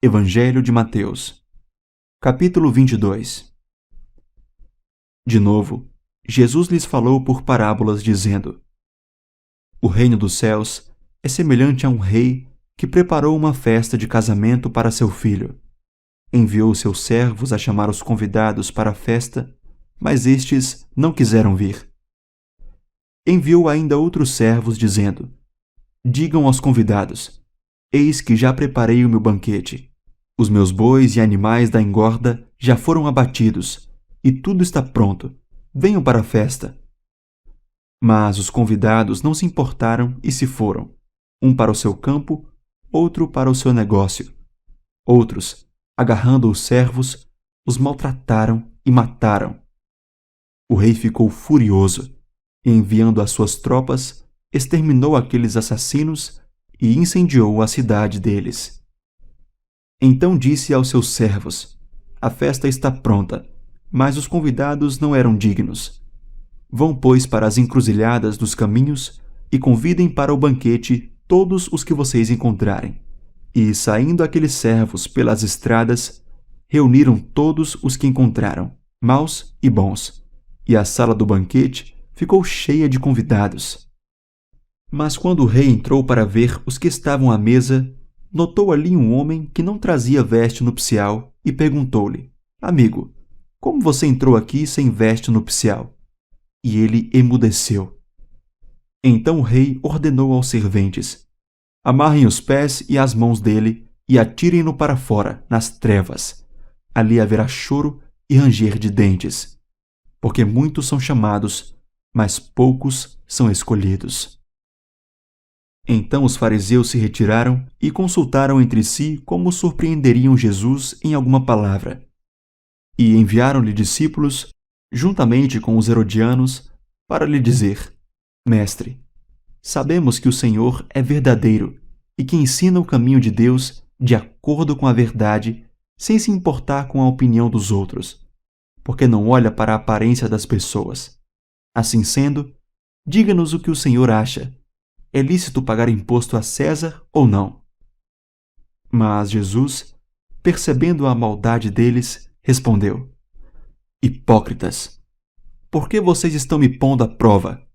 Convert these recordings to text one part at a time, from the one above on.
Evangelho de Mateus, capítulo 22. De novo, Jesus lhes falou por parábolas, dizendo: O reino dos céus é semelhante a um rei que preparou uma festa de casamento para seu filho. Enviou seus servos a chamar os convidados para a festa, mas estes não quiseram vir. Enviou ainda outros servos, dizendo: Digam aos convidados: Eis que já preparei o meu banquete. Os meus bois e animais da engorda já foram abatidos, e tudo está pronto. Venham para a festa. Mas os convidados não se importaram e se foram, um para o seu campo, outro para o seu negócio. Outros, agarrando os servos, os maltrataram e mataram. O rei ficou furioso e, enviando as suas tropas, exterminou aqueles assassinos e incendiou a cidade deles. Então disse aos seus servos: A festa está pronta, mas os convidados não eram dignos. Vão, pois, para as encruzilhadas dos caminhos e convidem para o banquete todos os que vocês encontrarem. E, saindo aqueles servos pelas estradas, reuniram todos os que encontraram, maus e bons, e a sala do banquete ficou cheia de convidados. Mas quando o rei entrou para ver os que estavam à mesa, notou ali um homem que não trazia veste nupcial e perguntou-lhe: Amigo, como você entrou aqui sem veste nupcial? E ele emudeceu. Então o rei ordenou aos serventes: Amarrem os pés e as mãos dele e atirem-no para fora, nas trevas. Ali haverá choro e ranger de dentes, porque muitos são chamados, mas poucos são escolhidos. Então os fariseus se retiraram e consultaram entre si como surpreenderiam Jesus em alguma palavra. E enviaram-lhe discípulos, juntamente com os herodianos, para lhe dizer: Mestre, sabemos que o Senhor é verdadeiro e que ensina o caminho de Deus de acordo com a verdade, sem se importar com a opinião dos outros, porque não olha para a aparência das pessoas. Assim sendo, diga-nos o que o Senhor acha. É lícito pagar imposto a César ou não? Mas Jesus, percebendo a maldade deles, respondeu: Hipócritas, por que vocês estão me pondo à prova?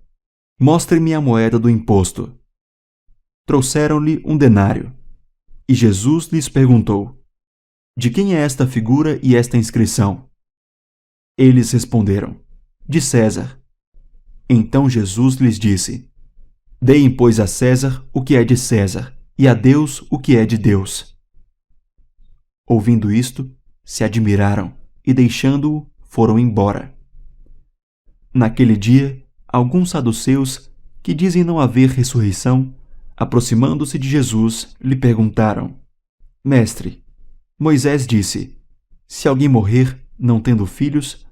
Mostrem-me a moeda do imposto. Trouxeram-lhe um denário. E Jesus lhes perguntou: De quem é esta figura e esta inscrição? Eles responderam: De César. Então Jesus lhes disse: Deem, pois, a César o que é de César, e a Deus o que é de Deus. Ouvindo isto, se admiraram, e deixando-o, foram embora. Naquele dia, alguns saduceus, que dizem não haver ressurreição, aproximando-se de Jesus, lhe perguntaram: Mestre, Moisés disse: Se alguém morrer, não tendo filhos,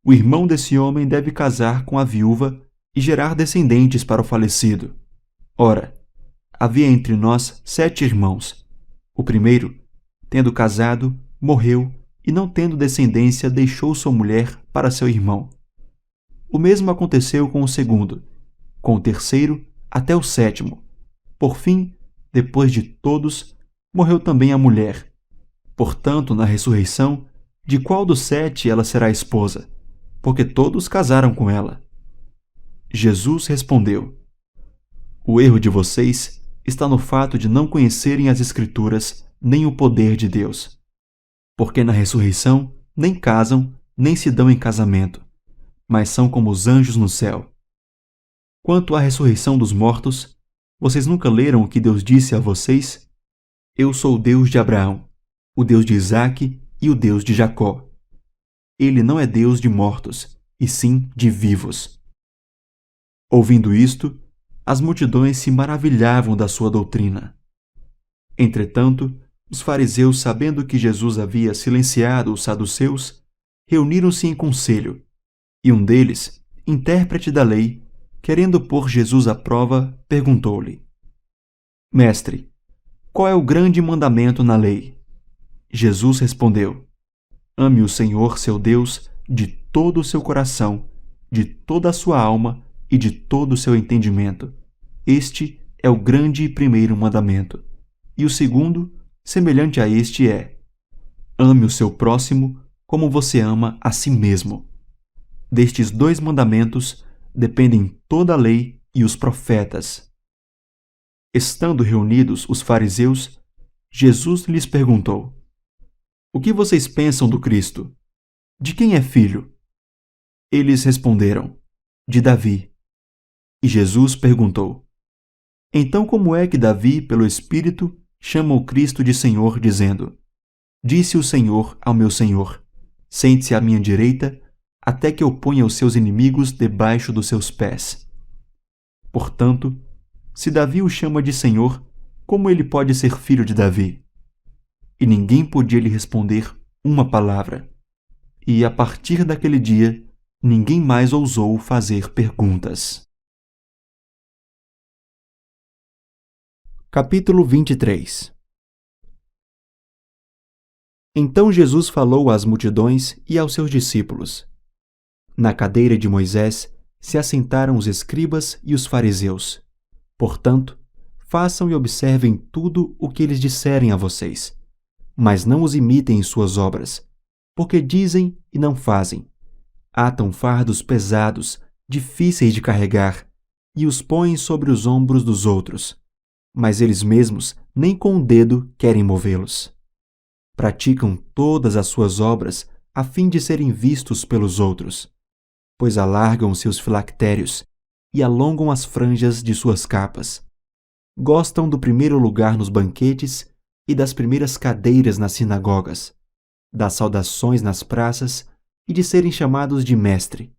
o irmão desse homem deve casar com a viúva e gerar descendentes para o falecido. Ora, havia entre nós 7 irmãos. O primeiro, tendo casado, morreu e, não tendo descendência, deixou sua mulher para seu irmão. O mesmo aconteceu com o segundo, com o terceiro até o 7º. Por fim, depois de todos, morreu também a mulher. Portanto, na ressurreição, de qual dos 7 ela será esposa? Porque todos casaram com ela. Jesus respondeu: O erro de vocês está no fato de não conhecerem as Escrituras nem o poder de Deus. Porque na ressurreição nem casam, nem se dão em casamento, mas são como os anjos no céu. Quanto à ressurreição dos mortos, vocês nunca leram o que Deus disse a vocês? Eu sou o Deus de Abraão, o Deus de Isaque e o Deus de Jacó. Ele não é Deus de mortos, e sim de vivos. Ouvindo isto, as multidões se maravilhavam da sua doutrina. Entretanto, os fariseus, sabendo que Jesus havia silenciado os saduceus, reuniram-se em conselho, e um deles, intérprete da lei, querendo pôr Jesus à prova, perguntou-lhe: Mestre, qual é o grande mandamento na lei? Jesus respondeu: Ame o Senhor, seu Deus, de todo o seu coração, de toda a sua alma e de todo o seu entendimento. Este é o grande e primeiro mandamento. E o segundo semelhante a este é: ame o seu próximo como você ama a si mesmo. Destes 2 mandamentos dependem toda a lei e os profetas. Estando reunidos os fariseus, Jesus lhes perguntou: O que vocês pensam do Cristo? De quem é filho? Eles responderam: De Davi. E Jesus perguntou: Então como é que Davi, pelo Espírito, chama o Cristo de Senhor, dizendo: Disse o Senhor ao meu Senhor: Sente-se à minha direita, até que eu ponha os seus inimigos debaixo dos seus pés. Portanto, se Davi o chama de Senhor, como ele pode ser filho de Davi? E ninguém podia lhe responder uma palavra. E a partir daquele dia, ninguém mais ousou fazer perguntas. Capítulo 23. Então Jesus falou às multidões e aos seus discípulos. Na cadeira de Moisés se assentaram os escribas e os fariseus. Portanto, façam e observem tudo o que eles disserem a vocês, mas não os imitem em suas obras, porque dizem e não fazem. Atam fardos pesados, difíceis de carregar, e os põem sobre os ombros dos outros, mas eles mesmos nem com o dedo querem movê-los. Praticam todas as suas obras a fim de serem vistos pelos outros, pois alargam seus filactérios e alongam as franjas de suas capas. Gostam do primeiro lugar nos banquetes e das primeiras cadeiras nas sinagogas, das saudações nas praças e de serem chamados de mestre.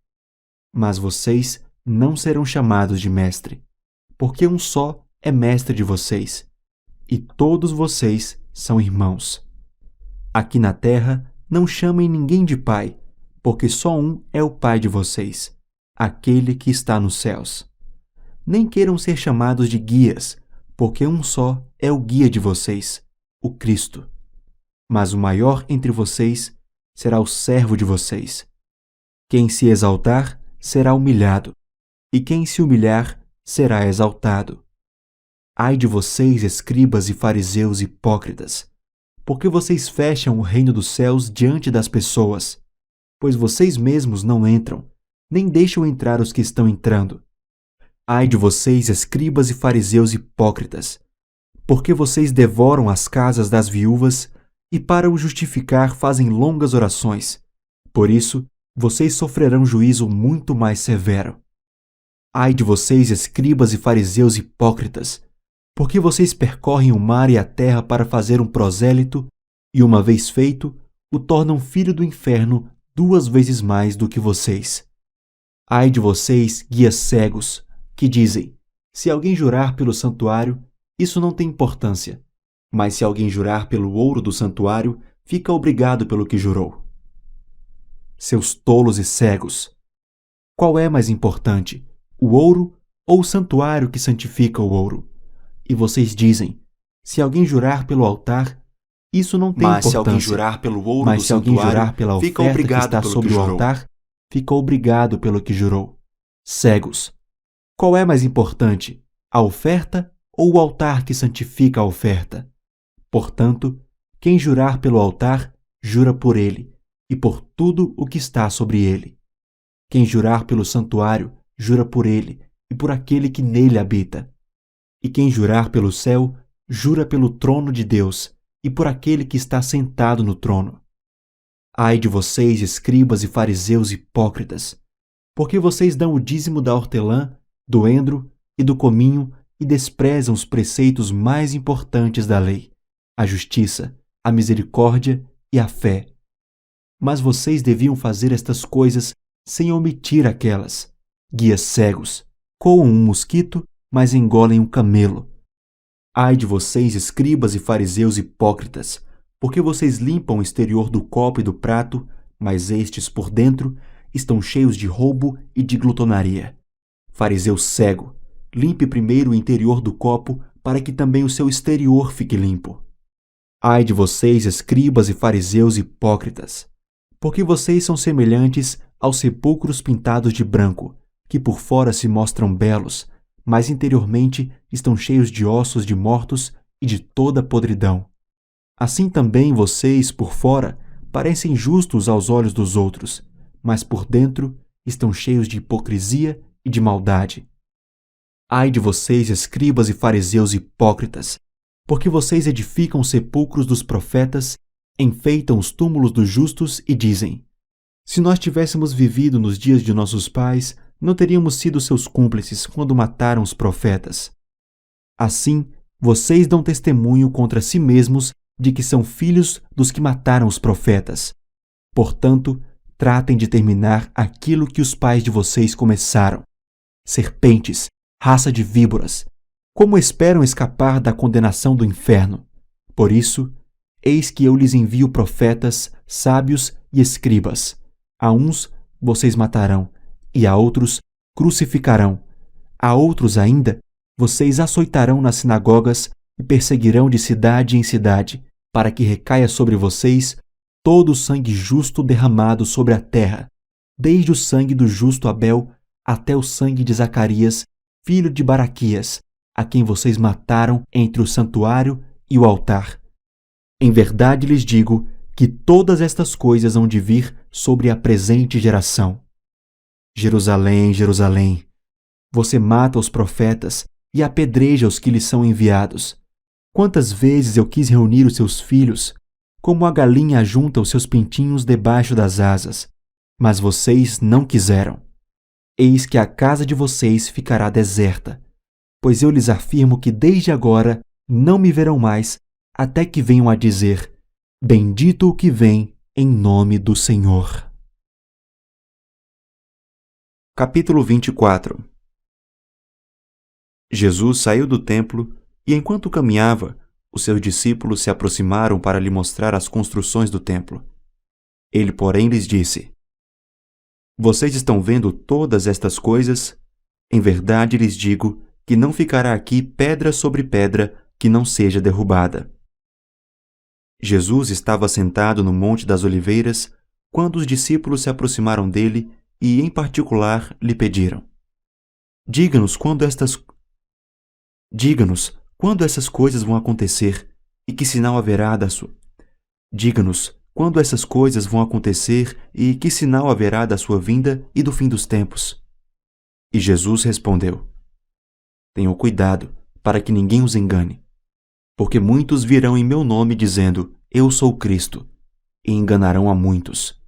Mas vocês não serão chamados de mestre, porque um só é mestre de vocês, e todos vocês são irmãos. Aqui na terra não chamem ninguém de pai, porque só um é o pai de vocês, aquele que está nos céus. Nem queiram ser chamados de guias, porque um só é o guia de vocês, o Cristo. Mas o maior entre vocês será o servo de vocês. Quem se exaltar será humilhado, e quem se humilhar será exaltado. Ai de vocês, escribas e fariseus hipócritas, porque vocês fecham o reino dos céus diante das pessoas, pois vocês mesmos não entram, nem deixam entrar os que estão entrando. Ai de vocês, escribas e fariseus hipócritas, porque vocês devoram as casas das viúvas e para o justificar fazem longas orações. Por isso, vocês sofrerão juízo muito mais severo. Ai de vocês, escribas e fariseus hipócritas, porque vocês percorrem o mar e a terra para fazer um prosélito, e uma vez feito, o tornam filho do inferno 2 vezes mais do que vocês. Ai de vocês, guias cegos, que dizem: se alguém jurar pelo santuário, isso não tem importância, mas se alguém jurar pelo ouro do santuário, fica obrigado pelo que jurou. Seus tolos e cegos! Qual é mais importante, o ouro ou o santuário que santifica o ouro? E vocês dizem: se alguém jurar pelo altar, isso não tem importância. Mas se alguém jurar pelo ouro do santuário, pela oferta que está sobre o altar, fica obrigado pelo que jurou. Cegos! Qual é mais importante, a oferta ou o altar que santifica a oferta? Portanto, quem jurar pelo altar, jura por ele, e por tudo o que está sobre ele. Quem jurar pelo santuário, jura por ele, e por aquele que nele habita. E quem jurar pelo céu, jura pelo trono de Deus, e por aquele que está sentado no trono. Ai de vocês, escribas e fariseus hipócritas, porque vocês dão o dízimo da hortelã, do endro e do cominho e desprezam os preceitos mais importantes da lei, a justiça, a misericórdia e a fé. Mas vocês deviam fazer estas coisas sem omitir aquelas. Guias cegos, coam um mosquito, mas engolem um camelo. Ai de vocês, escribas e fariseus hipócritas, porque vocês limpam o exterior do copo e do prato, mas estes, por dentro, estão cheios de roubo e de glutonaria. Fariseu cego, limpe primeiro o interior do copo, para que também o seu exterior fique limpo. Ai de vocês, escribas e fariseus hipócritas, porque vocês são semelhantes aos sepulcros pintados de branco, que por fora se mostram belos, mas interiormente estão cheios de ossos de mortos e de toda podridão. Assim também vocês, por fora, parecem justos aos olhos dos outros, mas por dentro estão cheios de hipocrisia e de maldade. Ai de vocês, escribas e fariseus hipócritas, porque vocês edificam os sepulcros dos profetas, enfeitam os túmulos dos justos e dizem: se nós tivéssemos vivido nos dias de nossos pais, não teríamos sido seus cúmplices quando mataram os profetas. Assim, vocês dão testemunho contra si mesmos de que são filhos dos que mataram os profetas. Portanto, tratem de terminar aquilo que os pais de vocês começaram. Serpentes, raça de víboras, como esperam escapar da condenação do inferno? Por isso, eis que eu lhes envio profetas, sábios e escribas. A uns vocês matarão, e a outros crucificarão. A outros ainda vocês açoitarão nas sinagogas e perseguirão de cidade em cidade, para que recaia sobre vocês todo o sangue justo derramado sobre a terra, desde o sangue do justo Abel até o sangue de Zacarias, filho de Baraquias, a quem vocês mataram entre o santuário e o altar. Em verdade lhes digo que todas estas coisas hão de vir sobre a presente geração. Jerusalém, Jerusalém, você mata os profetas e apedreja os que lhes são enviados. Quantas vezes eu quis reunir os seus filhos, como a galinha ajunta os seus pintinhos debaixo das asas, mas vocês não quiseram. Eis que a casa de vocês ficará deserta, pois eu lhes afirmo que desde agora não me verão mais, até que venham a dizer: bendito o que vem em nome do Senhor. Capítulo 24. Jesus saiu do templo e, enquanto caminhava, os seus discípulos se aproximaram para lhe mostrar as construções do templo. Ele, porém, lhes disse: vocês estão vendo todas estas coisas? Em verdade lhes digo que não ficará aqui pedra sobre pedra que não seja derrubada. Jesus estava sentado no Monte das Oliveiras quando os discípulos se aproximaram dele e, em particular, lhe pediram: Diga-nos quando essas coisas vão acontecer e que sinal haverá da sua... Diga-nos quando essas coisas vão acontecer e que sinal haverá da sua vinda e do fim dos tempos. E Jesus respondeu: Tenham cuidado para que ninguém os engane, porque muitos virão em meu nome dizendo: Eu sou Cristo, e enganarão a muitos.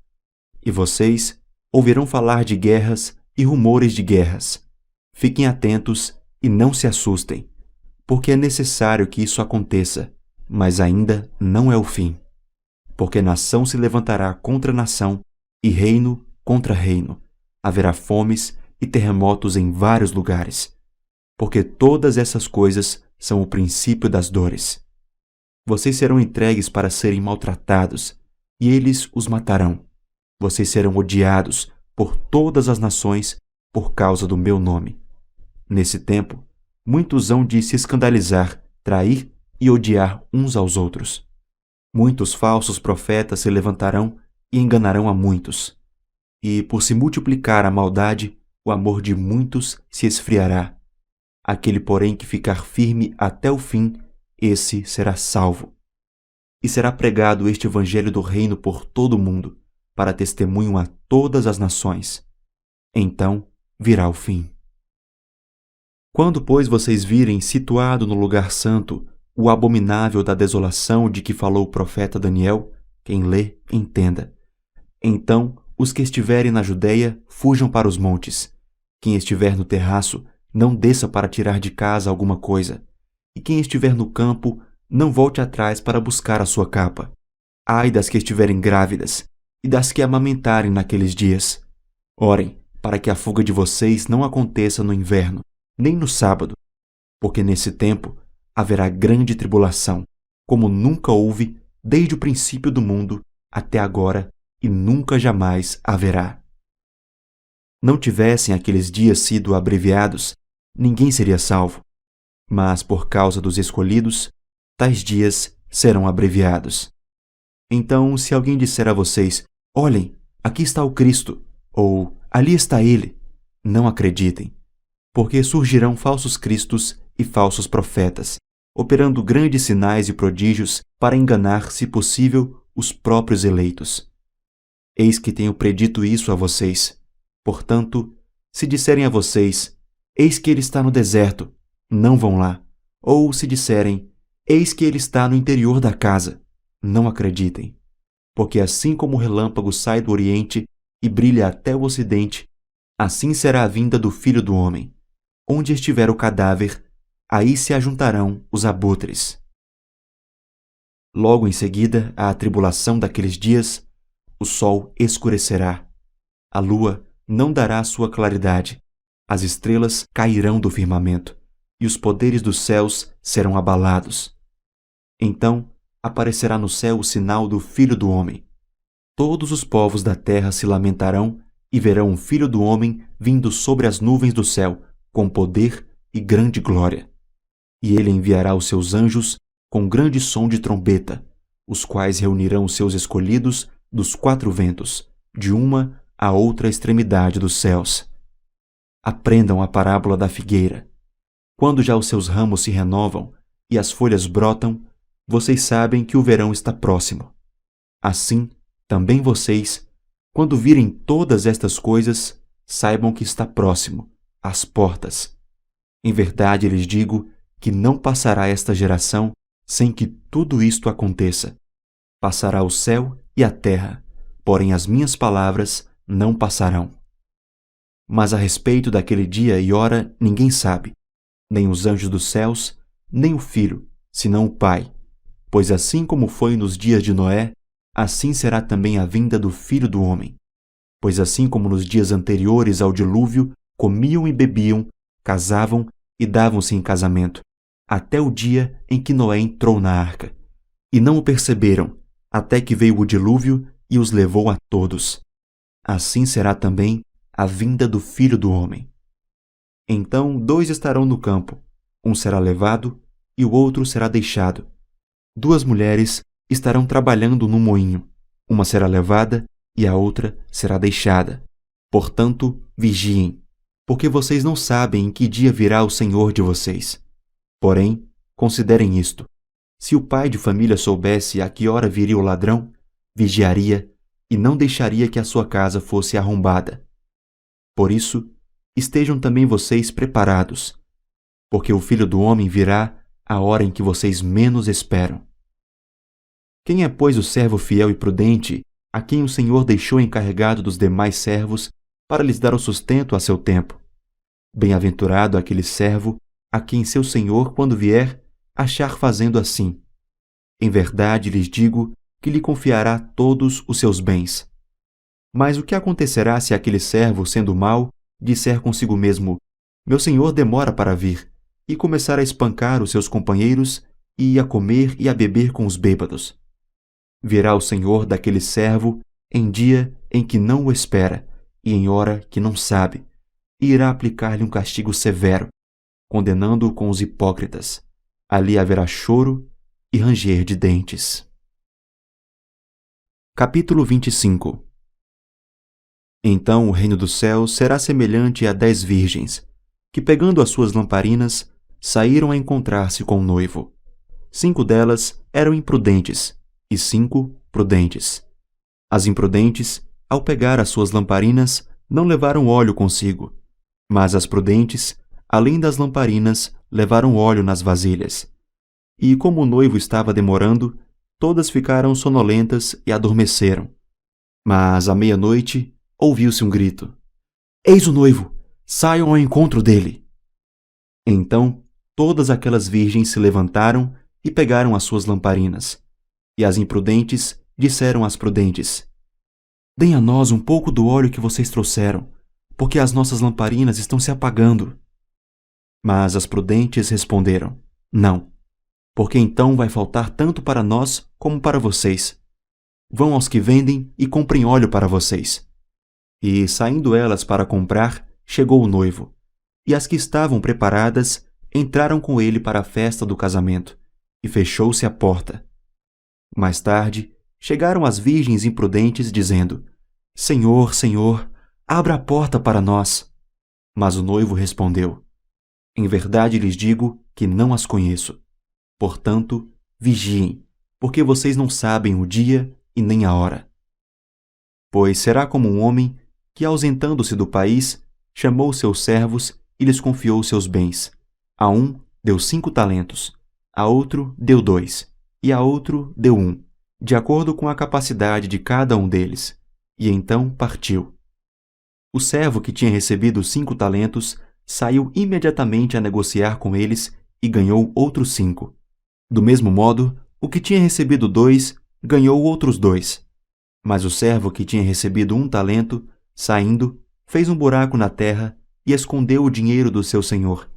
E vocês ouvirão falar de guerras e rumores de guerras. Fiquem atentos e não se assustem, porque é necessário que isso aconteça, mas ainda não é o fim. Porque nação se levantará contra nação e reino contra reino. Haverá fomes e terremotos em vários lugares. Porque todas essas coisas são o princípio das dores. Vocês serão entregues para serem maltratados, e eles os matarão. Vocês serão odiados por todas as nações por causa do meu nome. Nesse tempo, muitos hão de se escandalizar, trair e odiar uns aos outros. Muitos falsos profetas se levantarão e enganarão a muitos. E, por se multiplicar a maldade, o amor de muitos se esfriará. Aquele, porém, que ficar firme até o fim, esse será salvo. E será pregado este evangelho do reino por todo o mundo, para testemunho a todas as nações. Então virá o fim. Quando, pois, vocês virem situado no lugar santo o abominável da desolação de que falou o profeta Daniel, quem lê, entenda. Então, os que estiverem na Judeia, fujam para os montes. Quem estiver no terraço, não desça para tirar de casa alguma coisa. E quem estiver no campo, não volte atrás para buscar a sua capa. Ai das que estiverem grávidas, e das que amamentarem naqueles dias. Orem, para que a fuga de vocês não aconteça no inverno, nem no sábado, porque nesse tempo haverá grande tribulação, como nunca houve desde o princípio do mundo até agora e nunca jamais haverá. Não tivessem aqueles dias sido abreviados, ninguém seria salvo, mas por causa dos escolhidos, tais dias serão abreviados. Então, se alguém disser a vocês: Olhem, aqui está o Cristo, ou ali está ele, não acreditem, porque surgirão falsos cristos e falsos profetas, operando grandes sinais e prodígios para enganar, se possível, os próprios eleitos. Eis que tenho predito isso a vocês. Portanto, se disserem a vocês, eis que ele está no deserto, não vão lá. Ou se disserem, eis que ele está no interior da casa, não acreditem. Porque assim como o relâmpago sai do oriente e brilha até o ocidente, assim será a vinda do Filho do Homem. Onde estiver o cadáver, aí se ajuntarão os abutres. Logo em seguida à tribulação daqueles dias, o sol escurecerá, a lua não dará sua claridade, as estrelas cairão do firmamento, e os poderes dos céus serão abalados. Então aparecerá no céu o sinal do Filho do Homem. Todos os povos da terra se lamentarão e verão o Filho do Homem vindo sobre as nuvens do céu, com poder e grande glória. E ele enviará os seus anjos com grande som de trombeta, os quais reunirão os seus escolhidos dos 4 ventos, de uma à outra extremidade dos céus. Aprendam a parábola da figueira. Quando já os seus ramos se renovam e as folhas brotam, vocês sabem que o verão está próximo. Assim, também vocês, quando virem todas estas coisas, saibam que está próximo, às portas. Em verdade lhes digo que não passará esta geração sem que tudo isto aconteça. Passará o céu e a terra, porém as minhas palavras não passarão. Mas a respeito daquele dia e hora ninguém sabe, nem os anjos dos céus, nem o Filho, senão o Pai. Pois assim como foi nos dias de Noé, assim será também a vinda do Filho do Homem. Pois assim como nos dias anteriores ao dilúvio, comiam e bebiam, casavam e davam-se em casamento, até o dia em que Noé entrou na arca. E não o perceberam, até que veio o dilúvio e os levou a todos. Assim será também a vinda do Filho do Homem. Então 2 estarão no campo, um será levado e o outro será deixado. 2 mulheres estarão trabalhando no moinho, uma será levada e a outra será deixada. Portanto, vigiem, porque vocês não sabem em que dia virá o Senhor de vocês. Porém, considerem isto: se o pai de família soubesse a que hora viria o ladrão, vigiaria e não deixaria que a sua casa fosse arrombada. Por isso, estejam também vocês preparados, porque o Filho do Homem virá à hora em que vocês menos esperam. Quem é, pois, o servo fiel e prudente, a quem o Senhor deixou encarregado dos demais servos para lhes dar o sustento a seu tempo? Bem-aventurado aquele servo a quem seu Senhor, quando vier, achar fazendo assim. Em verdade lhes digo que lhe confiará todos os seus bens. Mas o que acontecerá se aquele servo, sendo mau, disser consigo mesmo: meu senhor demora para vir, e começar a espancar os seus companheiros e a comer e a beber com os bêbados? Virá o senhor daquele servo em dia em que não o espera e em hora que não sabe, e irá aplicar-lhe um castigo severo, condenando-o com os hipócritas. Ali haverá choro e ranger de dentes. Capítulo 25. Então o reino dos céus será semelhante a 10 virgens, que pegando as suas lamparinas, saíram a encontrar-se com o noivo. 5 delas eram imprudentes, e 5 prudentes. As imprudentes, ao pegar as suas lamparinas, não levaram óleo consigo, mas as prudentes, além das lamparinas, levaram óleo nas vasilhas. E como o noivo estava demorando, todas ficaram sonolentas e adormeceram. Mas à meia-noite ouviu-se um grito: eis o noivo! Saiam ao encontro dele! Então todas aquelas virgens se levantaram e pegaram as suas lamparinas. E as imprudentes disseram às prudentes: deem a nós um pouco do óleo que vocês trouxeram, porque as nossas lamparinas estão se apagando. Mas as prudentes responderam: não, porque então vai faltar tanto para nós como para vocês. Vão aos que vendem e comprem óleo para vocês. E, saindo elas para comprar, chegou o noivo, e as que estavam preparadas entraram com ele para a festa do casamento, e fechou-se a porta. Mais tarde, chegaram as virgens imprudentes, dizendo: Senhor, Senhor, abra a porta para nós. Mas o noivo respondeu: em verdade lhes digo que não as conheço. Portanto, vigiem, porque vocês não sabem o dia e nem a hora. Pois será como um homem que, ausentando-se do país, chamou seus servos e lhes confiou seus bens. A um deu 5 talentos, a outro deu 2, e a outro deu 1, de acordo com a capacidade de cada um deles. E então partiu. O servo que tinha recebido 5 talentos saiu imediatamente a negociar com eles e ganhou outros 5. Do mesmo modo, o que tinha recebido 2 ganhou outros 2. Mas o servo que tinha recebido 1 talento, saindo, fez um buraco na terra e escondeu o dinheiro do seu senhor.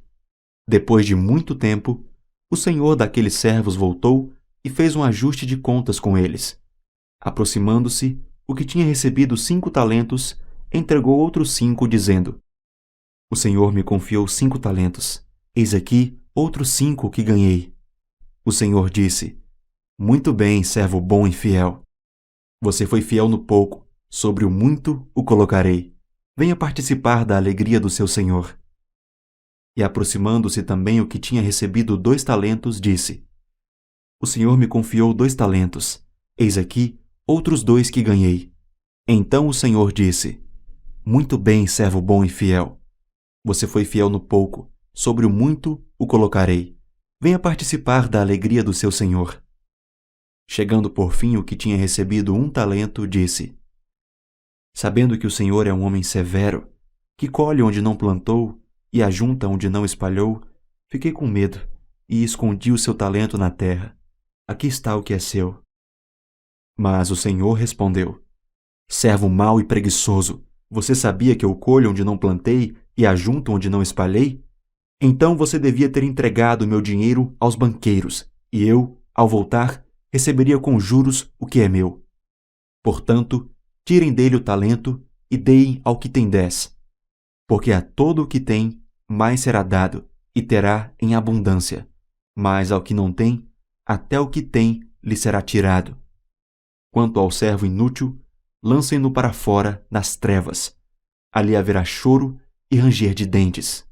Depois de muito tempo, o senhor daqueles servos voltou e fez um ajuste de contas com eles. Aproximando-se, o que tinha recebido 5 talentos entregou outros 5, dizendo: O senhor me confiou 5 talentos. Eis aqui outros 5 que ganhei. O senhor disse: Muito bem, servo bom e fiel. Você foi fiel no pouco, sobre o muito o colocarei. Venha participar da alegria do seu senhor. E aproximando-se também o que tinha recebido 2 talentos, disse: O senhor me confiou 2 talentos. Eis aqui outros 2 que ganhei. Então o senhor disse: Muito bem, servo bom e fiel. Você foi fiel no pouco, sobre o muito o colocarei. Venha participar da alegria do seu senhor. Chegando por fim o que tinha recebido 1 talento, disse: Sabendo que o senhor é um homem severo, que colhe onde não plantou e ajunta onde não espalhou, fiquei com medo e escondi o seu talento na terra. Aqui está o que é seu. Mas o senhor respondeu: Servo mau e preguiçoso, você sabia que eu colho onde não plantei e ajunto onde não espalhei? Então você devia ter entregado meu dinheiro aos banqueiros, e eu, ao voltar, receberia com juros o que é meu. Portanto, tirem dele o talento e deem ao que tem 10. Porque a todo o que tem, mais será dado, e terá em abundância. Mas ao que não tem, até o que tem lhe será tirado. Quanto ao servo inútil, lancem-no para fora nas trevas. Ali haverá choro e ranger de dentes.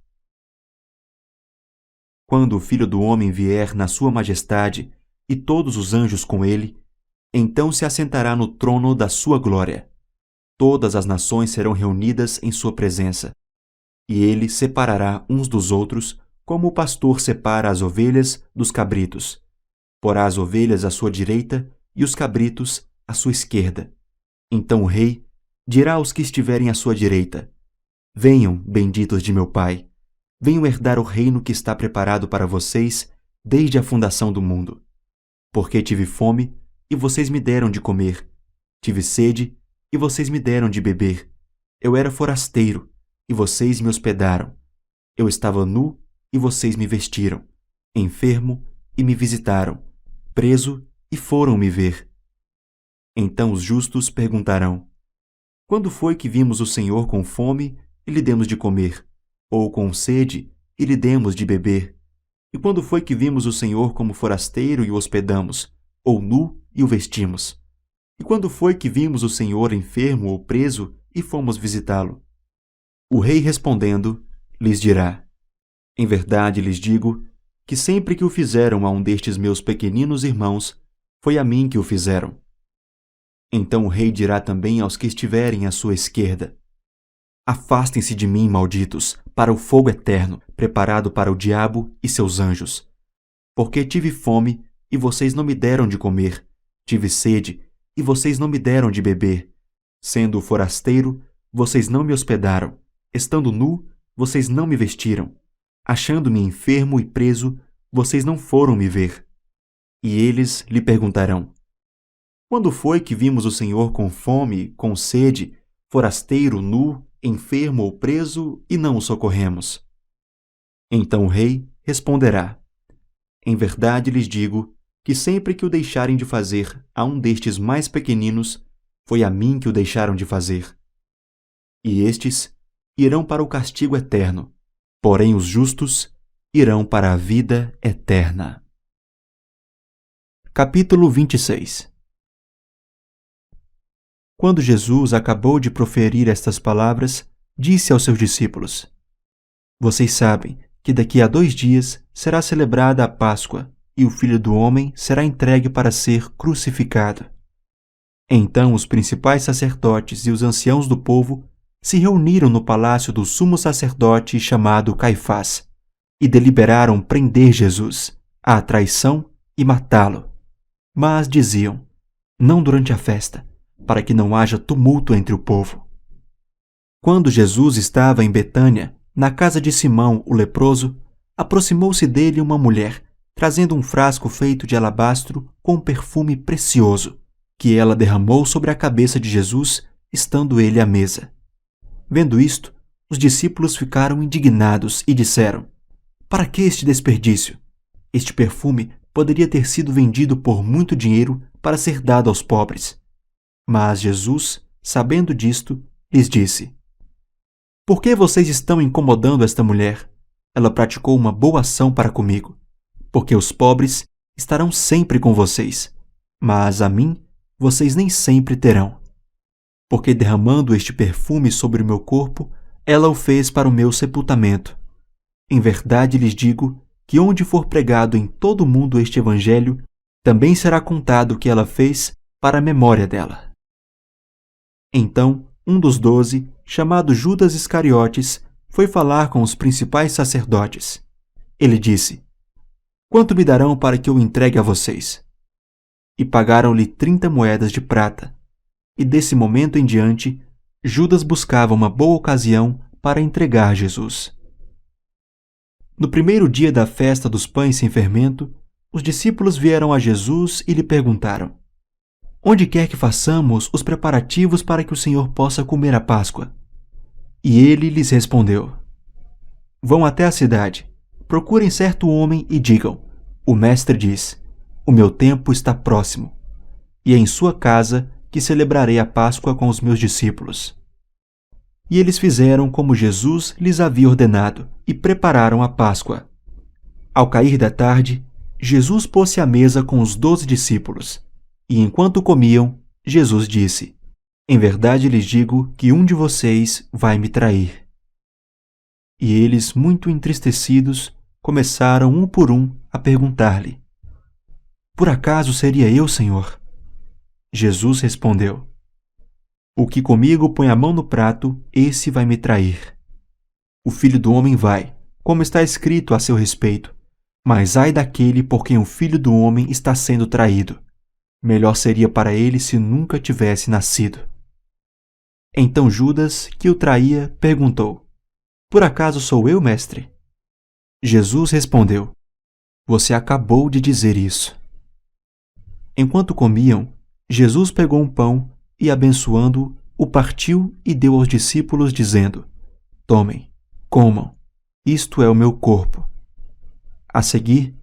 Quando o Filho do Homem vier na sua majestade e todos os anjos com ele, então se assentará no trono da sua glória. Todas as nações serão reunidas em sua presença. E ele separará uns dos outros, como o pastor separa as ovelhas dos cabritos. Porá as ovelhas à sua direita e os cabritos à sua esquerda. Então o rei dirá aos que estiverem à sua direita: Venham, benditos de meu Pai, venham herdar o reino que está preparado para vocês desde a fundação do mundo. Porque tive fome, e vocês me deram de comer. Tive sede, e vocês me deram de beber. Eu era forasteiro, e vocês me hospedaram. Eu estava nu, e vocês me vestiram. Enfermo, e me visitaram. Preso, e foram me ver. Então os justos perguntarão: Quando foi que vimos o Senhor com fome e lhe demos de comer? Ou com sede e lhe demos de beber? E quando foi que vimos o Senhor como forasteiro e o hospedamos? Ou nu e o vestimos? E quando foi que vimos o Senhor enfermo ou preso e fomos visitá-lo? O rei respondendo, lhes dirá: Em verdade lhes digo que sempre que o fizeram a um destes meus pequeninos irmãos, foi a mim que o fizeram. Então o rei dirá também aos que estiverem à sua esquerda: Afastem-se de mim, malditos, para o fogo eterno, preparado para o diabo e seus anjos. Porque tive fome, e vocês não me deram de comer. Tive sede, e vocês não me deram de beber. Sendo forasteiro, vocês não me hospedaram. Estando nu, vocês não me vestiram. Achando-me enfermo e preso, vocês não foram me ver. E eles lhe perguntarão: Quando foi que vimos o Senhor com fome, com sede, forasteiro, nu, enfermo ou preso, e não o socorremos? Então o rei responderá: Em verdade lhes digo que sempre que o deixarem de fazer a um destes mais pequeninos, foi a mim que o deixaram de fazer. E estes irão para o castigo eterno, porém os justos irão para a vida eterna. Capítulo 26. Quando Jesus acabou de proferir estas palavras, disse aos seus discípulos: Vocês sabem que daqui a 2 dias será celebrada a Páscoa, e o Filho do Homem será entregue para ser crucificado. Então os principais sacerdotes e os anciãos do povo se reuniram no palácio do sumo sacerdote chamado Caifás e deliberaram prender Jesus, à traição e matá-lo. Mas diziam: não durante a festa, para que não haja tumulto entre o povo. Quando Jesus estava em Betânia, na casa de Simão, o leproso, aproximou-se dele uma mulher, trazendo um frasco feito de alabastro com perfume precioso, que ela derramou sobre a cabeça de Jesus, estando ele à mesa. Vendo isto, os discípulos ficaram indignados e disseram: para que este desperdício? Este perfume poderia ter sido vendido por muito dinheiro para ser dado aos pobres. Mas Jesus, sabendo disto, lhes disse: por que vocês estão incomodando esta mulher? Ela praticou uma boa ação para comigo, porque os pobres estarão sempre com vocês, mas a mim vocês nem sempre terão. Porque derramando este perfume sobre o meu corpo, ela o fez para o meu sepultamento. Em verdade lhes digo que onde for pregado em todo o mundo este evangelho, também será contado o que ela fez para a memória dela. Então, um dos 12, chamado Judas Iscariotes, foi falar com os principais sacerdotes. Ele disse: quanto me darão para que eu entregue a vocês? E pagaram-lhe 30 moedas de prata. E desse momento em diante, Judas buscava uma boa ocasião para entregar Jesus. No primeiro dia da festa dos pães sem fermento, os discípulos vieram a Jesus e lhe perguntaram: onde quer que façamos os preparativos para que o Senhor possa comer a Páscoa? E ele lhes respondeu: vão até a cidade, procurem certo homem e digam: o mestre diz, o meu tempo está próximo, e é em sua casa que celebrarei a Páscoa com os meus discípulos. E eles fizeram como Jesus lhes havia ordenado e prepararam a Páscoa. Ao cair da tarde, Jesus pôs-se à mesa com os 12 discípulos, e enquanto comiam, Jesus disse: em verdade lhes digo que um de vocês vai me trair. E eles, muito entristecidos, começaram um por um a perguntar-lhe: por acaso seria eu, Senhor? Jesus respondeu: o que comigo põe a mão no prato, esse vai me trair. O Filho do Homem vai, como está escrito a seu respeito, mas ai daquele por quem o Filho do Homem está sendo traído. Melhor seria para ele se nunca tivesse nascido. Então Judas, que o traía, perguntou: por acaso sou eu, mestre? Jesus respondeu: você acabou de dizer isso. Enquanto comiam, Jesus pegou um pão e, abençoando-o, o partiu e deu aos discípulos, dizendo: tomem, comam, isto é o meu corpo. A seguir,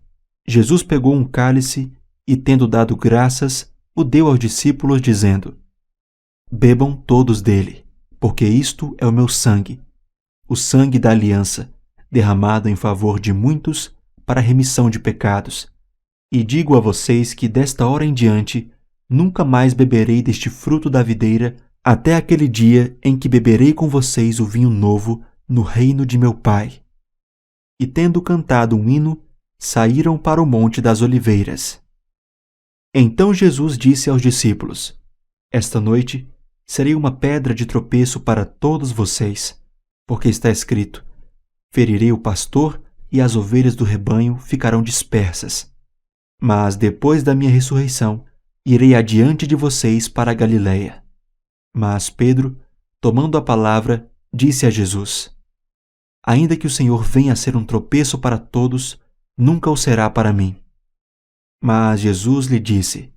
Jesus pegou um cálice e, tendo dado graças, o deu aos discípulos, dizendo: bebam todos dele, porque isto é o meu sangue, o sangue da aliança, derramado em favor de muitos para a remissão de pecados. E digo a vocês que desta hora em diante nunca mais beberei deste fruto da videira até aquele dia em que beberei com vocês o vinho novo no reino de meu Pai. E tendo cantado um hino, saíram para o Monte das Oliveiras. Então Jesus disse aos discípulos: esta noite serei uma pedra de tropeço para todos vocês, porque está escrito: ferirei o pastor e as ovelhas do rebanho ficarão dispersas. Mas depois da minha ressurreição, irei adiante de vocês para a Galiléia. Mas Pedro, tomando a palavra, disse a Jesus: ainda que o Senhor venha a ser um tropeço para todos, nunca o será para mim. Mas Jesus lhe disse: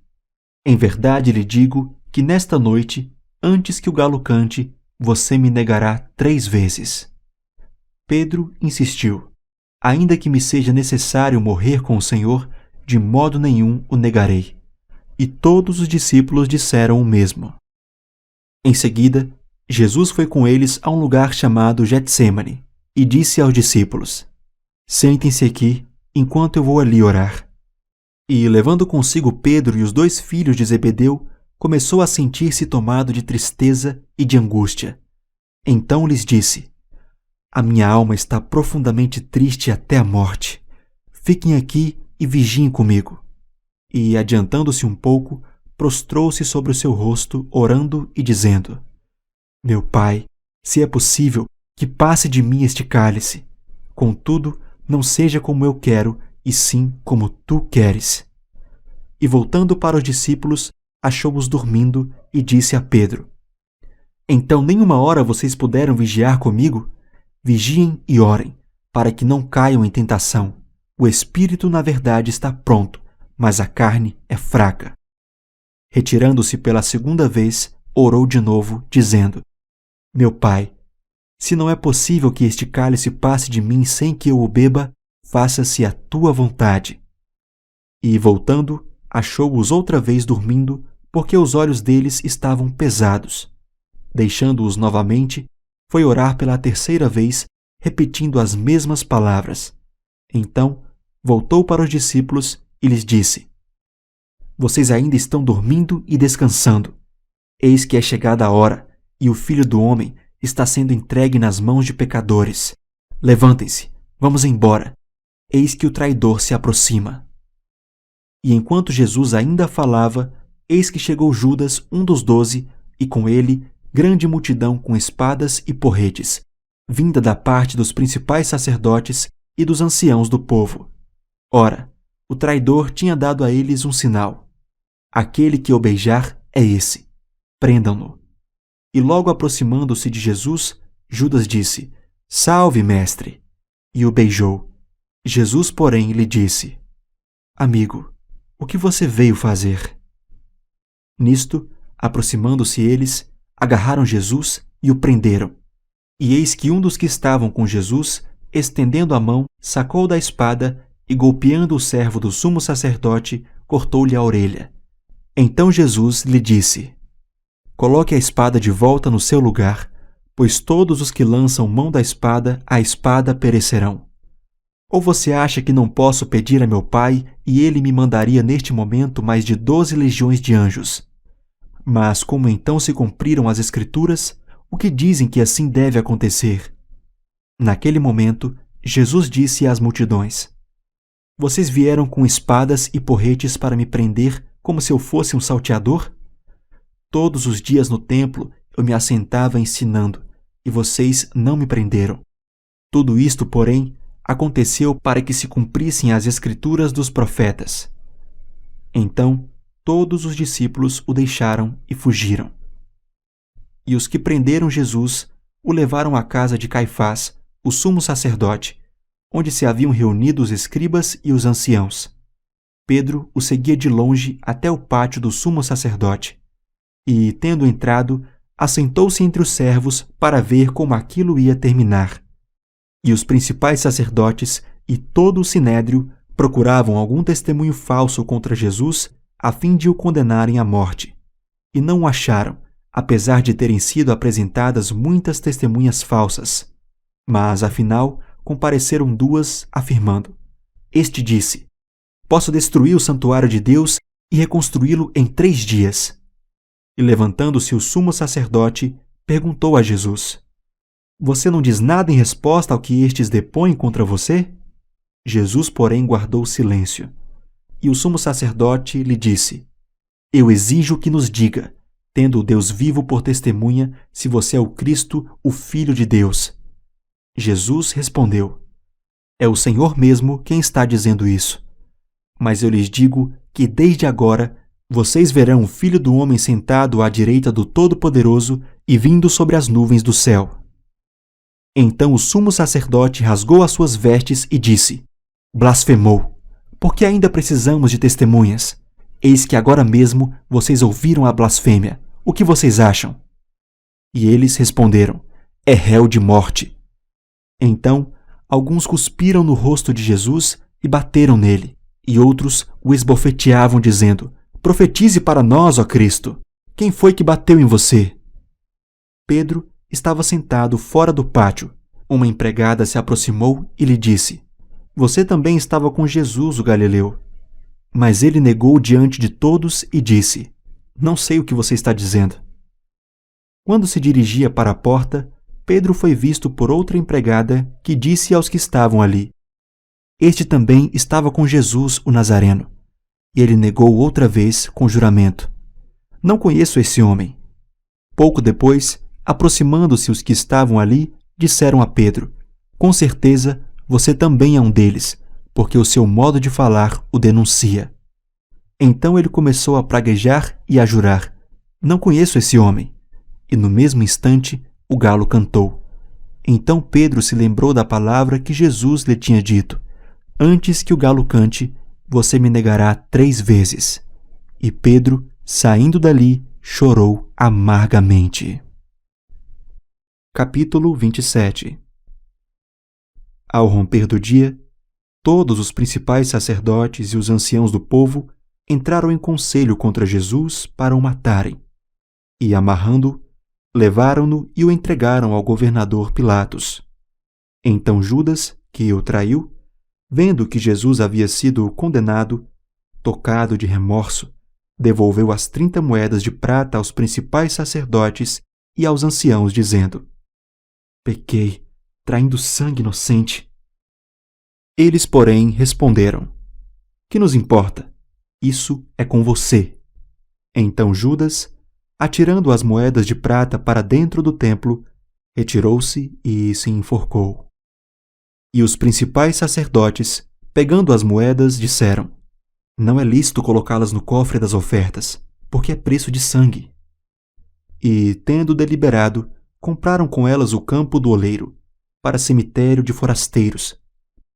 em verdade lhe digo que nesta noite, antes que o galo cante, você me negará 3 vezes. Pedro insistiu: ainda que me seja necessário morrer com o Senhor, de modo nenhum o negarei. E todos os discípulos disseram o mesmo. Em seguida, Jesus foi com eles a um lugar chamado Getsêmani e disse aos discípulos: sentem-se aqui, enquanto eu vou ali orar. E, levando consigo Pedro e os 2 filhos de Zebedeu, começou a sentir-se tomado de tristeza e de angústia. Então lhes disse: a minha alma está profundamente triste até a morte. Fiquem aqui e vigiem comigo. E, adiantando-se um pouco, prostrou-se sobre o seu rosto, orando e dizendo: Meu Pai, se é possível, que passe de mim este cálice. Contudo, não seja como eu quero, e sim como tu queres. E voltando para os discípulos, achou-os dormindo e disse a Pedro: Então nem uma hora vocês puderam vigiar comigo? Vigiem e orem, para que não caiam em tentação. O espírito, na verdade, está pronto, mas a carne é fraca. Retirando-se pela segunda vez, orou de novo, dizendo: Meu Pai, se não é possível que este cálice passe de mim sem que eu o beba, faça-se a tua vontade. E, voltando, achou-os outra vez dormindo, porque os olhos deles estavam pesados. Deixando-os novamente, foi orar pela terceira vez, repetindo as mesmas palavras. Então, voltou para os discípulos e lhes disse: Vocês ainda estão dormindo e descansando. Eis que é chegada a hora, e o Filho do Homem está sendo entregue nas mãos de pecadores. Levantem-se, vamos embora. Eis que o traidor se aproxima. E enquanto Jesus ainda falava, eis que chegou Judas, um dos 12, e com ele grande multidão com espadas e porretes, vinda da parte dos principais sacerdotes e dos anciãos do povo. Ora, o traidor tinha dado a eles um sinal: Aquele que o beijar é esse. Prendam-no. E logo aproximando-se de Jesus, Judas disse: Salve, mestre! E o beijou. Jesus, porém, lhe disse: Amigo, o que você veio fazer? Nisto, aproximando-se eles, agarraram Jesus e o prenderam. E eis que um dos que estavam com Jesus, estendendo a mão, sacou da espada e, golpeando o servo do sumo sacerdote, cortou-lhe a orelha. Então Jesus lhe disse: Coloque a espada de volta no seu lugar, pois todos os que lançam mão da espada, a espada perecerão. Ou você acha que não posso pedir a meu Pai e ele me mandaria neste momento mais de 12 legiões de anjos? Mas como então se cumpriram as Escrituras, o que dizem que assim deve acontecer? Naquele momento, Jesus disse às multidões: Vocês vieram com espadas e porretes para me prender como se eu fosse um salteador? Todos os dias no templo eu me assentava ensinando, e vocês não me prenderam. Tudo isto, porém, aconteceu para que se cumprissem as Escrituras dos profetas. Então, todos os discípulos o deixaram e fugiram. E os que prenderam Jesus o levaram à casa de Caifás, o sumo sacerdote, onde se haviam reunido os escribas e os anciãos. Pedro o seguia de longe até o pátio do sumo sacerdote. E, tendo entrado, assentou-se entre os servos para ver como aquilo ia terminar. E os principais sacerdotes e todo o sinédrio procuravam algum testemunho falso contra Jesus a fim de o condenarem à morte. E não o acharam, apesar de terem sido apresentadas muitas testemunhas falsas. Mas, afinal, compareceram 2, afirmando: Este disse: Posso destruir o santuário de Deus e reconstruí-lo em 3 dias. E levantando-se o sumo sacerdote, perguntou a Jesus: Você não diz nada em resposta ao que estes depõem contra você? Jesus, porém, guardou silêncio. E o sumo sacerdote lhe disse: Eu exijo que nos diga, tendo o Deus vivo por testemunha, se você é o Cristo, o Filho de Deus. Jesus respondeu: É o Senhor mesmo quem está dizendo isso. Mas eu lhes digo que desde agora vocês verão o Filho do Homem sentado à direita do Todo-Poderoso e vindo sobre as nuvens do céu. Então o sumo sacerdote rasgou as suas vestes e disse: Blasfemou! Porque ainda precisamos de testemunhas? Eis que agora mesmo vocês ouviram a blasfêmia. O que vocês acham? E eles responderam: É réu de morte. Então alguns cuspiram no rosto de Jesus e bateram nele, e outros o esbofeteavam, dizendo: Profetize para nós, ó Cristo! Quem foi que bateu em você? Pedro estava sentado fora do pátio. Uma empregada se aproximou e lhe disse: Você também estava com Jesus, o Galileu. Mas ele negou diante de todos e disse: Não sei o que você está dizendo. Quando se dirigia para a porta, Pedro foi visto por outra empregada que disse aos que estavam ali: este também estava com Jesus, o Nazareno. E ele negou outra vez com juramento: Não conheço esse homem. Pouco depois, aproximando-se os que estavam ali, disseram a Pedro: Com certeza, você também é um deles, porque o seu modo de falar o denuncia. Então ele começou a praguejar e a jurar: Não conheço esse homem. E no mesmo instante, o galo cantou. Então Pedro se lembrou da palavra que Jesus lhe tinha dito: Antes que o galo cante, você me negará 3 vezes. E Pedro, saindo dali, chorou amargamente. Capítulo 27. Ao romper do dia, todos os principais sacerdotes e os anciãos do povo entraram em conselho contra Jesus para o matarem. E, amarrando-o, levaram-no e o entregaram ao governador Pilatos. Então Judas, que o traiu, vendo que Jesus havia sido condenado, tocado de remorso, devolveu as 30 moedas de prata aos principais sacerdotes e aos anciãos, dizendo: Pequei, traindo sangue inocente. Eles, porém, responderam: Que nos importa? Isso é com você. Então Judas, atirando as moedas de prata para dentro do templo, retirou-se e se enforcou. E os principais sacerdotes, pegando as moedas, disseram: Não é lícito colocá-las no cofre das ofertas, porque é preço de sangue. E, tendo deliberado, compraram com elas o campo do oleiro, para cemitério de forasteiros.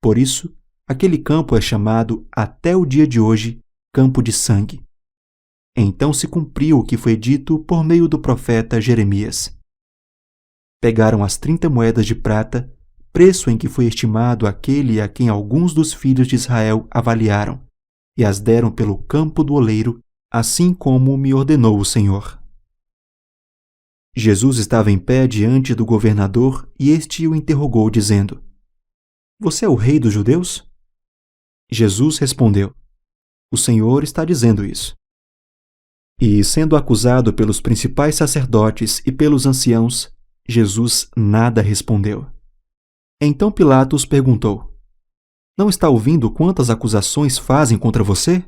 Por isso, aquele campo é chamado até o dia de hoje Campo de Sangue. Então se cumpriu o que foi dito por meio do profeta Jeremias. Pegaram as 30 moedas de prata, preço em que foi estimado aquele a quem alguns dos filhos de Israel avaliaram, e as deram pelo campo do oleiro, assim como me ordenou o Senhor. Jesus estava em pé diante do governador e este o interrogou, dizendo: Você é o rei dos judeus? Jesus respondeu: O Senhor está dizendo isso. E, sendo acusado pelos principais sacerdotes e pelos anciãos, Jesus nada respondeu. Então Pilatos perguntou: Não está ouvindo quantas acusações fazem contra você?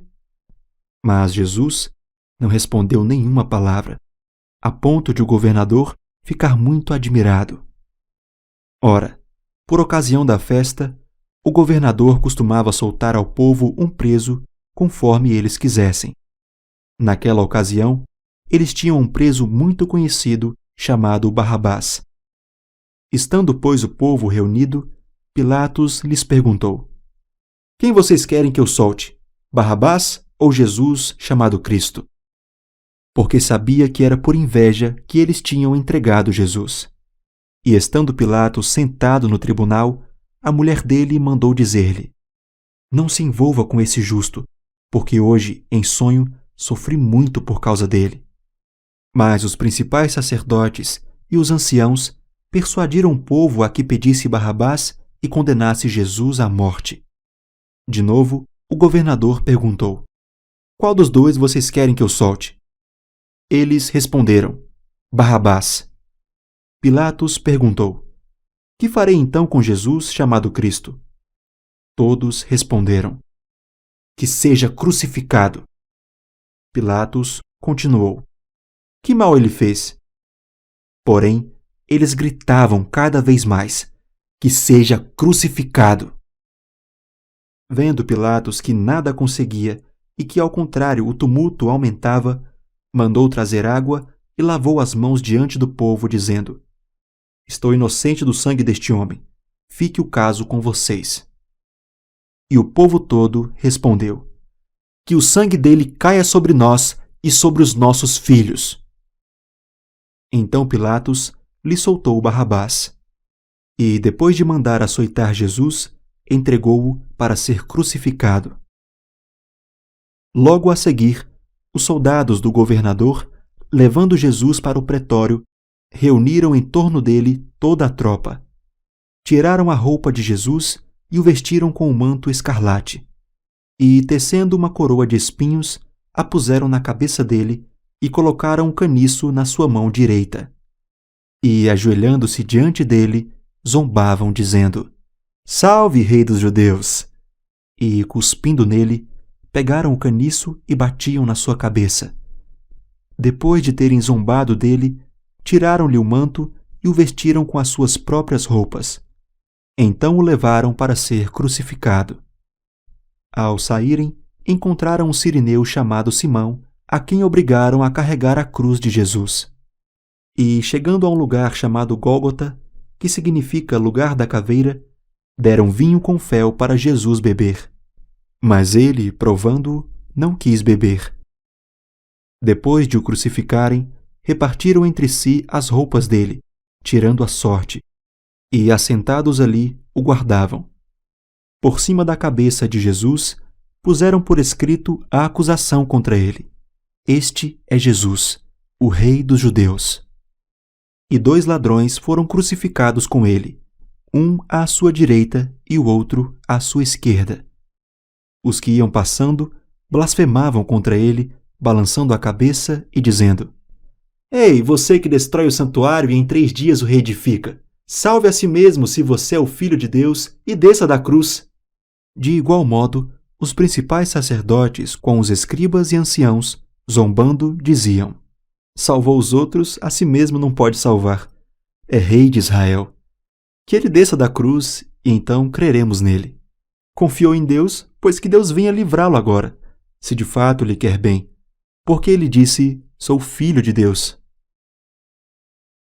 Mas Jesus não respondeu nenhuma palavra, a ponto de o governador ficar muito admirado. Ora, por ocasião da festa, o governador costumava soltar ao povo um preso conforme eles quisessem. Naquela ocasião, eles tinham um preso muito conhecido chamado Barrabás. Estando, pois, o povo reunido, Pilatos lhes perguntou: Quem vocês querem que eu solte, Barrabás ou Jesus chamado Cristo? Porque sabia que era por inveja que eles tinham entregado Jesus. E estando Pilatos sentado no tribunal, a mulher dele mandou dizer-lhe: Não se envolva com esse justo, porque hoje, em sonho, sofri muito por causa dele. Mas os principais sacerdotes e os anciãos persuadiram o povo a que pedisse Barrabás e condenasse Jesus à morte. De novo, o governador perguntou: Qual dos dois vocês querem que eu solte? Eles responderam: Barrabás. Pilatos perguntou: Que farei então com Jesus chamado Cristo? Todos responderam: Que seja crucificado. Pilatos continuou: Que mal ele fez? Porém, eles gritavam cada vez mais: Que seja crucificado. Vendo Pilatos que nada conseguia e que, ao contrário, o tumulto aumentava, mandou trazer água e lavou as mãos diante do povo, dizendo: Estou inocente do sangue deste homem. Fique o caso com vocês. E o povo todo respondeu: Que o sangue dele caia sobre nós e sobre os nossos filhos. Então Pilatos lhe soltou Barrabás. E, depois de mandar açoitar Jesus, entregou-o para ser crucificado. Logo a seguir, os soldados do governador, levando Jesus para o pretório, reuniram em torno dele toda a tropa. Tiraram a roupa de Jesus e o vestiram com um manto escarlate. E, tecendo uma coroa de espinhos, a puseram na cabeça dele e colocaram um caniço na sua mão direita. E, ajoelhando-se diante dele, zombavam, dizendo: Salve, Rei dos Judeus! e, cuspindo nele, pegaram o caniço e batiam na sua cabeça. Depois de terem zombado dele, tiraram-lhe o manto e o vestiram com as suas próprias roupas. Então o levaram para ser crucificado. Ao saírem, encontraram um cirineu chamado Simão, a quem obrigaram a carregar a cruz de Jesus. E, chegando a um lugar chamado Gólgota, que significa lugar da caveira, deram vinho com fel para Jesus beber. Mas ele, provando-o, não quis beber. Depois de o crucificarem, repartiram entre si as roupas dele, tirando a sorte, e, assentados ali, o guardavam. Por cima da cabeça de Jesus, puseram por escrito a acusação contra ele: Este é Jesus, o Rei dos Judeus. E 2 ladrões foram crucificados com ele, um à sua direita e o outro à sua esquerda. Os que iam passando blasfemavam contra ele, balançando a cabeça e dizendo: Ei, você que destrói o santuário e em 3 dias o reedifica, salve a si mesmo se você é o Filho de Deus e desça da cruz. De igual modo, os principais sacerdotes com os escribas e anciãos, zombando, diziam: Salvou os outros, a si mesmo não pode salvar. É rei de Israel. Que ele desça da cruz e então creremos nele. Confiou em Deus, pois que Deus venha livrá-lo agora, se de fato lhe quer bem, porque ele disse: Sou filho de Deus.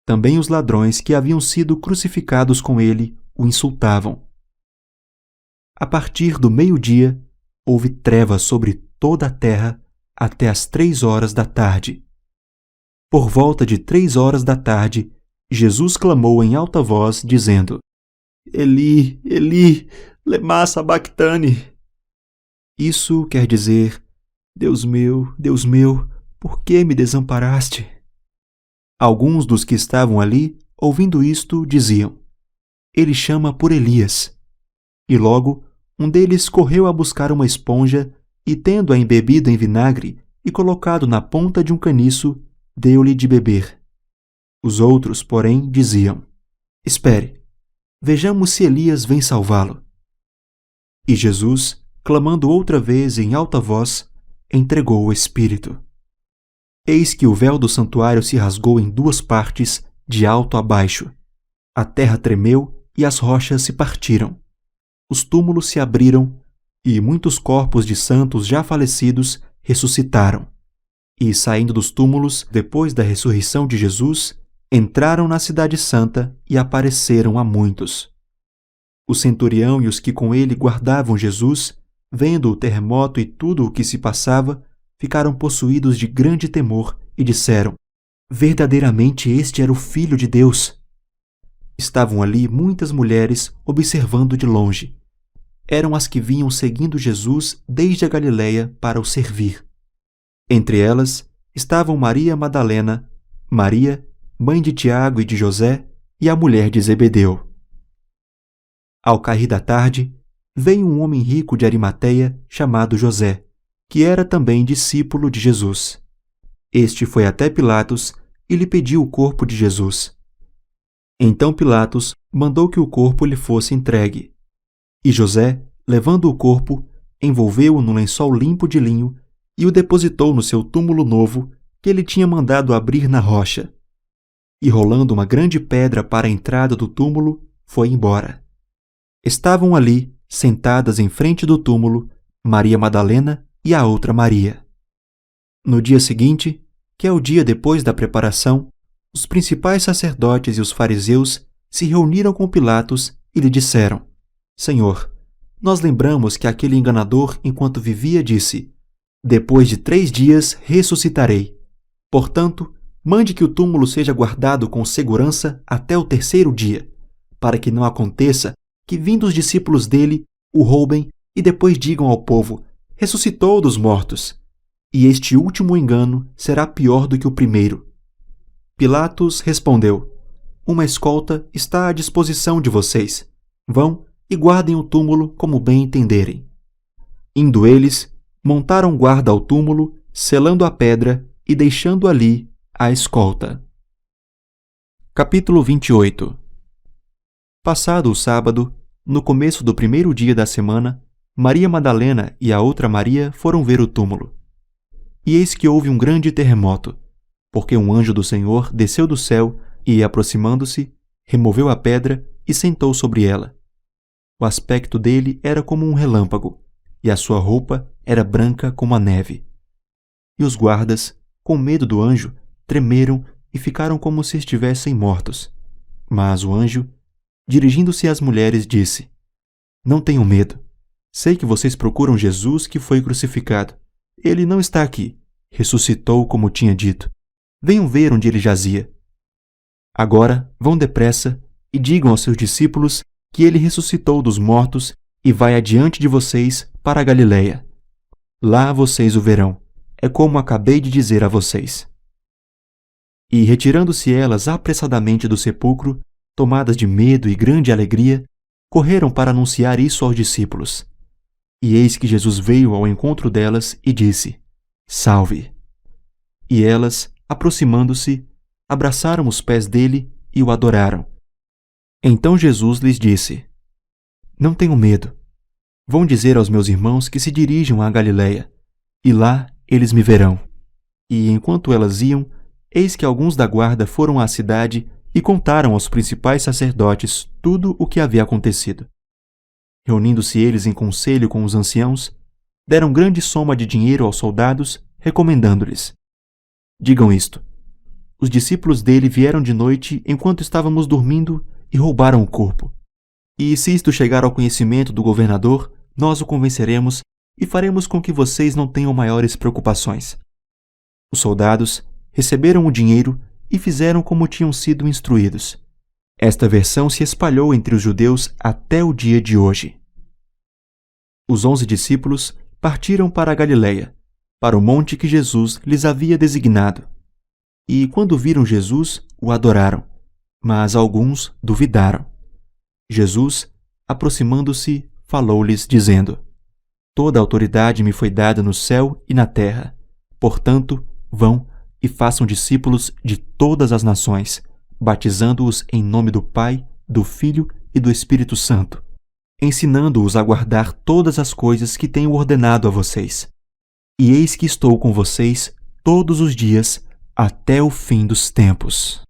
Também os ladrões que haviam sido crucificados com ele o insultavam. A partir do meio-dia, houve trevas sobre toda a terra até as 3 horas da tarde. Por volta de 3 horas da tarde, Jesus clamou em alta voz, dizendo: Eli, Eli, lema sabactani. Isso quer dizer: Deus meu, por que me desamparaste? Alguns dos que estavam ali, ouvindo isto, diziam: Ele chama por Elias. E logo, um deles correu a buscar uma esponja e, tendo-a embebida em vinagre e colocado na ponta de um caniço, deu-lhe de beber. Os outros, porém, diziam: Espere, vejamos se Elias vem salvá-lo. E Jesus, clamando outra vez em alta voz, entregou o Espírito. Eis que o véu do santuário se rasgou em 2 partes, de alto a baixo. A terra tremeu e as rochas se partiram. Os túmulos se abriram e muitos corpos de santos já falecidos ressuscitaram. E, saindo dos túmulos, depois da ressurreição de Jesus, entraram na cidade santa e apareceram a muitos. O centurião e os que com ele guardavam Jesus, vendo o terremoto e tudo o que se passava, ficaram possuídos de grande temor e disseram: Verdadeiramente este era o Filho de Deus. Estavam ali muitas mulheres observando de longe. Eram as que vinham seguindo Jesus desde a Galiléia para o servir. Entre elas estavam Maria Madalena, Maria, mãe de Tiago e de José, e a mulher de Zebedeu. Ao cair da tarde, veio um homem rico de Arimateia chamado José, que era também discípulo de Jesus. Este foi até Pilatos e lhe pediu o corpo de Jesus. Então Pilatos mandou que o corpo lhe fosse entregue. E José, levando o corpo, envolveu-o num lençol limpo de linho e o depositou no seu túmulo novo, que ele tinha mandado abrir na rocha. E rolando uma grande pedra para a entrada do túmulo, foi embora. Estavam ali, sentadas em frente do túmulo, Maria Madalena e a outra Maria. No dia seguinte, que é o dia depois da preparação, os principais sacerdotes e os fariseus se reuniram com Pilatos e lhe disseram: Senhor, nós lembramos que aquele enganador, enquanto vivia, disse: Depois de 3 dias ressuscitarei. Portanto, mande que o túmulo seja guardado com segurança até o 3º dia, para que não aconteça que, vindo os discípulos dele, o roubem e depois digam ao povo: Ressuscitou dos mortos. E este último engano será pior do que o primeiro. Pilatos respondeu: Uma escolta está à disposição de vocês. Vão e guardem o túmulo como bem entenderem. Indo eles, montaram guarda ao túmulo, selando a pedra e deixando ali a escolta. Capítulo 28. Passado o sábado, no começo do 1º dia da semana, Maria Madalena e a outra Maria foram ver o túmulo. E eis que houve um grande terremoto, porque um anjo do Senhor desceu do céu e, aproximando-se, removeu a pedra e sentou sobre ela. O aspecto dele era como um relâmpago, e a sua roupa era branca como a neve. E os guardas, com medo do anjo, tremeram e ficaram como se estivessem mortos. Mas o anjo, dirigindo-se às mulheres, disse: Não tenham medo. Sei que vocês procuram Jesus que foi crucificado. Ele não está aqui. Ressuscitou como tinha dito. Venham ver onde ele jazia. Agora vão depressa e digam aos seus discípulos que ele ressuscitou dos mortos e vai adiante de vocês para a Galiléia. Lá vocês o verão. É como acabei de dizer a vocês. E, retirando-se elas apressadamente do sepulcro, tomadas de medo e grande alegria, correram para anunciar isso aos discípulos. E eis que Jesus veio ao encontro delas e disse: Salve! E elas, aproximando-se, abraçaram os pés dele e o adoraram. Então Jesus lhes disse: Não tenham medo. Vão dizer aos meus irmãos que se dirijam à Galiléia, e lá eles me verão. E enquanto elas iam, eis que alguns da guarda foram à cidade e contaram aos principais sacerdotes tudo o que havia acontecido. Reunindo-se eles em conselho com os anciãos, deram grande soma de dinheiro aos soldados, recomendando-lhes: Digam isto: os discípulos dele vieram de noite enquanto estávamos dormindo e roubaram o corpo. E se isto chegar ao conhecimento do governador, nós o convenceremos e faremos com que vocês não tenham maiores preocupações. Os soldados receberam o dinheiro e fizeram como tinham sido instruídos. Esta versão se espalhou entre os judeus até o dia de hoje. Os 11 discípulos partiram para a Galiléia, para o monte que Jesus lhes havia designado. E quando viram Jesus, o adoraram, mas alguns duvidaram. Jesus, aproximando-se, falou-lhes, dizendo: Toda a autoridade me foi dada no céu e na terra. Portanto, vão e façam discípulos de todas as nações, batizando-os em nome do Pai, do Filho e do Espírito Santo, ensinando-os a guardar todas as coisas que tenho ordenado a vocês. E eis que estou com vocês todos os dias até o fim dos tempos.